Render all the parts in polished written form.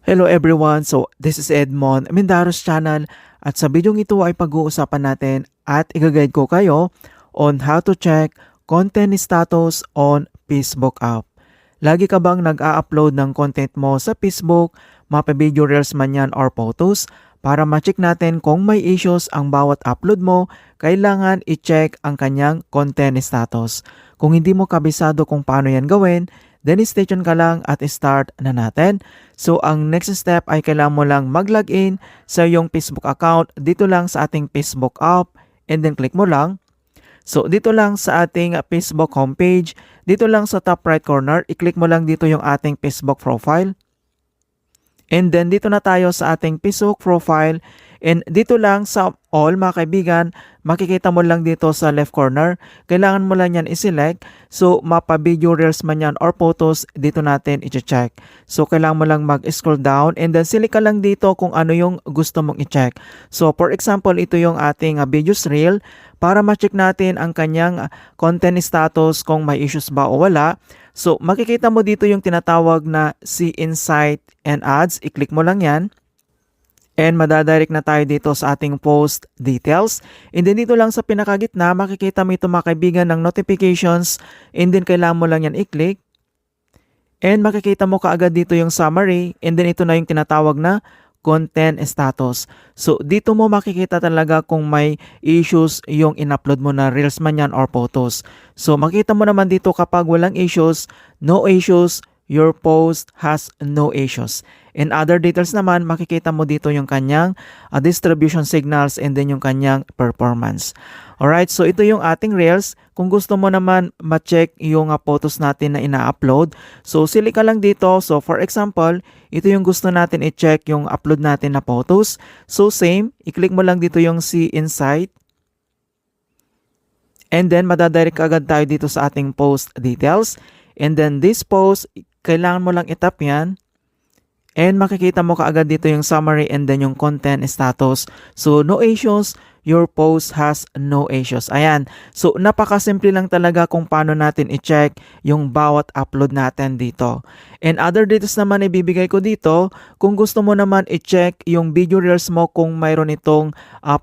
Hello everyone, so this is Edmond Mindaros channel at sa video ito ay pag-uusapan natin at i-guide ko kayo on how to check content status on Facebook app. Lagi ka bang nag-a-upload ng content mo sa Facebook, mapa video reels man yan or photos? Para ma-check natin kung may issues ang bawat upload mo, kailangan i-check ang kanyang content status. Kung hindi mo kabisado kung paano yan gawin, then stay tuned ka lang at start na natin. So ang next step ay kailangan mo lang mag-login sa iyong Facebook account dito lang sa ating Facebook app and then click mo lang. So dito lang sa ating Facebook homepage, dito lang sa top right corner, i-click mo lang dito yung ating Facebook profile. And then dito na tayo sa ating Facebook profile and dito lang sa all mga kaibigan, makikita mo lang dito sa left corner. Kailangan mo lang yan i-select. So mapa video reels man yan or photos, dito natin i-check. So kailangan mo lang mag-scroll down and then select ka lang dito kung ano yung gusto mong i-check. So for example, ito yung ating videos reel. Para ma-check natin ang kanyang content status kung may issues ba o wala. So makikita mo dito yung tinatawag na See Insight and Ads. I-click mo lang yan. And madadirect na tayo dito sa ating post details. And then dito lang sa pinakagitna, makikita mo ito mga kaibigan ng notifications. And then kailangan mo lang yan i-click. And makikita mo kaagad dito yung summary. And then ito na yung tinatawag na content status. So dito mo makikita talaga kung may issues yung in-upload mo na reels man yan or photos. So makita mo naman dito kapag walang issues, no issues, your post has no issues. And other details naman, makikita mo dito yung kanyang distribution signals and then yung kanyang performance. Alright, so ito yung ating reels. Kung gusto mo naman ma-check yung photos natin na ina-upload, so select ka lang dito. So for example, ito yung gusto natin i-check yung upload natin na photos. So same, i-click mo lang dito yung See Insight. And then madadirect agad tayo dito sa ating post details. And then this post, kailangan mo lang itap yan. And makikita mo kaagad dito yung summary and then yung content status. So no issues, your post has no issues. Ayan. So napakasimple lang talaga kung paano natin i-check yung bawat upload natin dito. And other details naman ibibigay ko dito. Kung gusto mo naman i-check yung video reels mo kung mayroon itong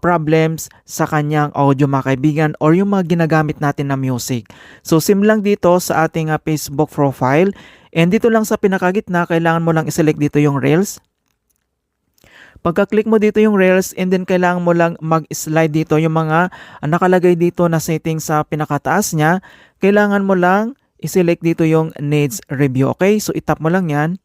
problems sa kanyang audio mga kaibigan or yung mga ginagamit natin na music. So sim lang dito sa ating Facebook profile. And dito lang sa pinakagitna, kailangan mo lang i-select dito yung Reels. Pagka-click mo dito yung Reels and then kailangan mo lang mag-slide dito yung mga nakalagay dito na settings sa pinakataas niya. Kailangan mo lang i-select dito yung Needs Review. Okay? So itap mo lang yan.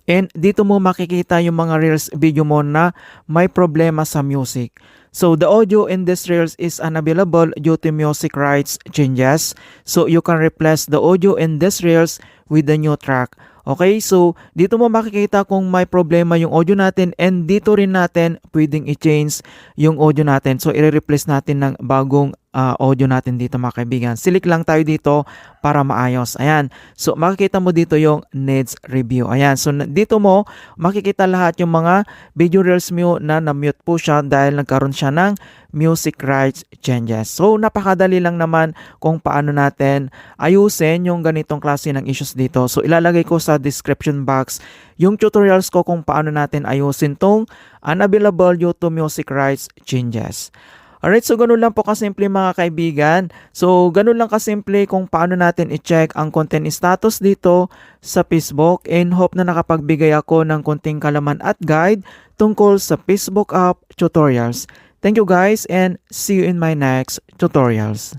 And dito mo makikita yung mga Reels video mo na may problema sa music. So the audio in this Reels is unavailable due to music rights changes. So you can replace the audio in this Reels with the new track. Okay, so dito mo makikita kung may problema yung audio natin and dito rin natin pwedeng i-change yung audio natin. So i-replace natin ng bagong audio natin dito mga kaibigan. Select lang tayo dito para maayos. Ayan. So makikita mo dito yung Needs Review. Ayan. So dito mo makikita lahat yung mga video reels mo na na-mute po siya dahil nagkaroon siya ng music rights changes. So napakadali lang naman kung paano natin ayusin yung ganitong klase ng issues dito. So ilalagay ko sa description box yung tutorials ko kung paano natin ayusin tong unavailable due to music rights changes. Alright, so ganun lang po kasimple mga kaibigan. So ganun lang kasimple kung paano natin i-check ang content status dito sa Facebook and hope na nakapagbigay ako ng konting kalaman at guide tungkol sa Facebook app tutorials. Thank you guys and see you in my next tutorials.